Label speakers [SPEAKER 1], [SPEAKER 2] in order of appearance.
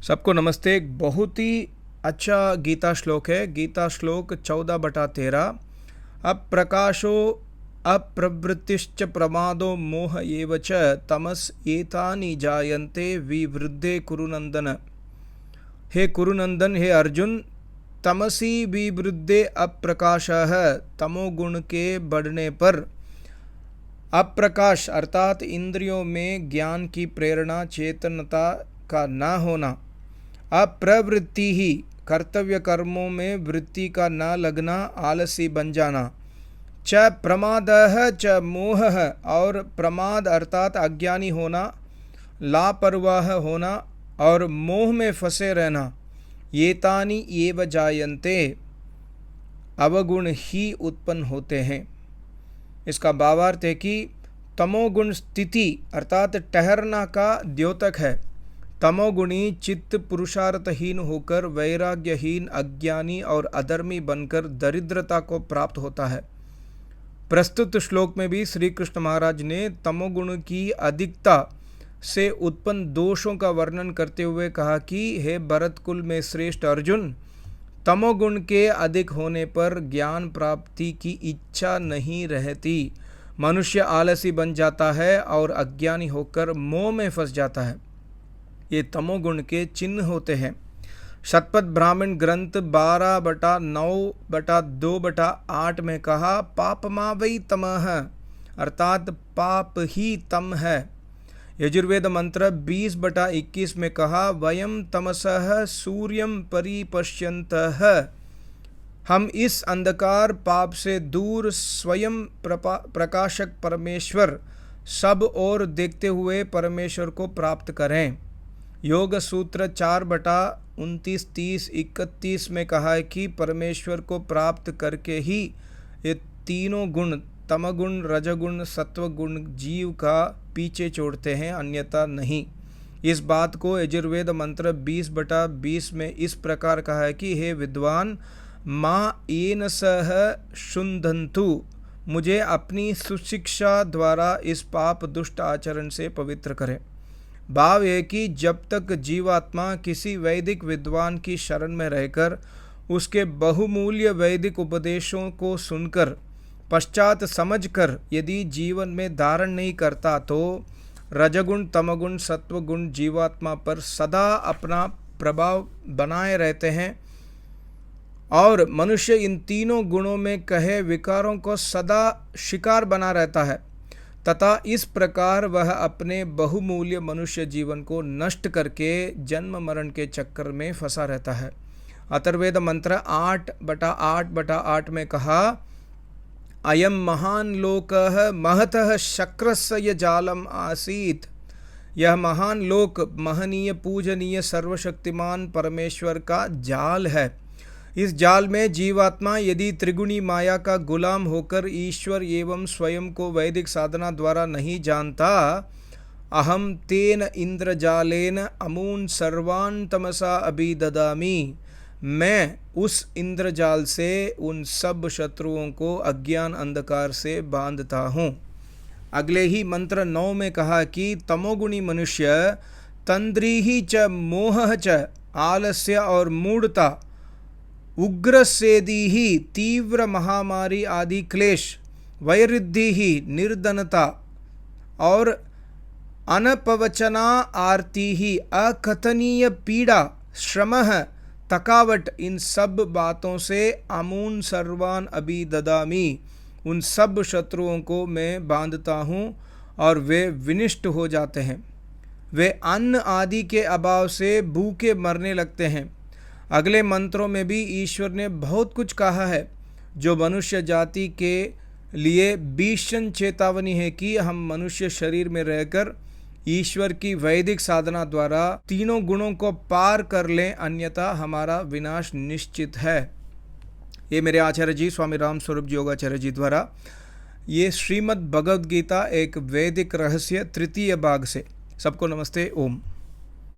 [SPEAKER 1] सबको नमस्ते। एक बहुत ही अच्छा गीता श्लोक है। गीता श्लोक 14/13। अप्रकाशो अप्रवृत्तिश्च प्रमादो मोह एव च तमस एतानि जायन्ते विवृद्धे कुरुनंदन। हे कुरुनंदन, हे अर्जुन, तमसी विवृद्धे अप्रकाशः, तमोगुण के बढ़ने पर अप्रकाश अर्थात इंद्रियों में ज्ञान की प्रेरणा, चेतनता का न होना, अप्रवृत्ति ही कर्तव्य कर्मों में वृत्ति का न लगना, आलसी बन जाना, च प्रमादः च मोहः और प्रमाद अर्थात अज्ञानी होना, लापरवाह होना और मोह में फंसे रहना, एतानि एव जायन्ते अवगुण ही उत्पन्न होते हैं। इसका भावार्थ है कि तमोगुण स्थिति अर्थात ठहरना का द्योतक है। तमोगुणी चित्त पुरुषार्थहीन होकर वैराग्यहीन, अज्ञानी और अधर्मी बनकर दरिद्रता को प्राप्त होता है। प्रस्तुत श्लोक में भी श्री कृष्ण महाराज ने तमोगुण की अधिकता से उत्पन्न दोषों का वर्णन करते हुए कहा कि हे भरत कुल में श्रेष्ठ अर्जुन, तमोगुण के अधिक होने पर ज्ञान प्राप्ति की इच्छा नहीं रहती, मनुष्य आलसी बन जाता है और अज्ञानी होकर मोह में फंस जाता है। ये तमोगुण के चिन्ह होते हैं। शतपथ ब्राह्मण ग्रंथ 12/9/2/8 में कहा, पापमा वै तमः अर्थात पाप ही तम है। यजुर्वेद मंत्र 20/21 में कहा, वयम तमसः सूर्यम परिपश्यन्तः, हम इस अंधकार पाप से दूर स्वयं प्रकाशक परमेश्वर सब ओर देखते हुए परमेश्वर को प्राप्त करें। योग सूत्र 4/29-30-31 में कहा है कि परमेश्वर को प्राप्त करके ही ये तीनों गुण तमगुण, रजगुण, सत्वगुण जीव का पीछे छोड़ते हैं, अन्यथा नहीं। इस बात को यजुर्वेद मंत्र 20/20 में इस प्रकार कहा है कि हे विद्वान, माँ येन सह शुंधन्तु, मुझे अपनी सुशिक्षा द्वारा इस पाप दुष्ट आचरण से पवित्र करें। भाव है कि जब तक जीवात्मा किसी वैदिक विद्वान की शरण में रहकर उसके बहुमूल्य वैदिक उपदेशों को सुनकर पश्चात समझकर यदि जीवन में धारण नहीं करता, तो रजगुण, तमगुण, सत्वगुण जीवात्मा पर सदा अपना प्रभाव बनाए रहते हैं और मनुष्य इन तीनों गुणों में कहे विकारों को सदा शिकार बना रहता है तथा इस प्रकार वह अपने बहुमूल्य मनुष्य जीवन को नष्ट करके जन्म मरण के चक्कर में फंसा रहता है। अथर्ववेद मंत्र 8/8/8 में कहा, अयम महान लोकः महतः शक्रस्य जालम आसीत, यह महान लोक महनीय पूजनीय सर्वशक्तिमान परमेश्वर का जाल है। इस जाल में जीवात्मा यदि त्रिगुणी माया का गुलाम होकर ईश्वर एवं स्वयं को वैदिक साधना द्वारा नहीं जानता, अहम तेन इंद्रजालेन अमून सर्वान् तमसा अभिददामि, मैं उस इंद्रजाल से उन सब शत्रुओं को अज्ञान अंधकार से बांधता हूँ। अगले ही मंत्र 9 में कहा कि तमोगुणी मनुष्य तंद्रीहि च मोहः च, आलस्य और मूढ़ता, उग्र सेदी ही तीव्र महामारी आदि क्लेश, वैरिद्धि ही निर्धनता और अनपवचना आरती ही अकथनीय पीड़ा, श्रमः थकावट, इन सब बातों से अमून सर्वान अभिददामि, उन सब शत्रुओं को मैं बांधता हूँ और वे विनिष्ट हो जाते हैं। वे अन्न आदि के अभाव से भूखे मरने लगते हैं। अगले मंत्रों में भी ईश्वर ने बहुत कुछ कहा है जो मनुष्य जाति के लिए भीषण चेतावनी है कि हम मनुष्य शरीर में रहकर ईश्वर की वैदिक साधना द्वारा तीनों गुणों को पार कर लें, अन्यथा हमारा विनाश निश्चित है। ये मेरे आचार्य जी स्वामी राम स्वरूप जी योगाचार्य जी द्वारा ये श्रीमद् भगवद गीता एक वैदिक रहस्य 3य भाग से। सबको नमस्ते। ओम।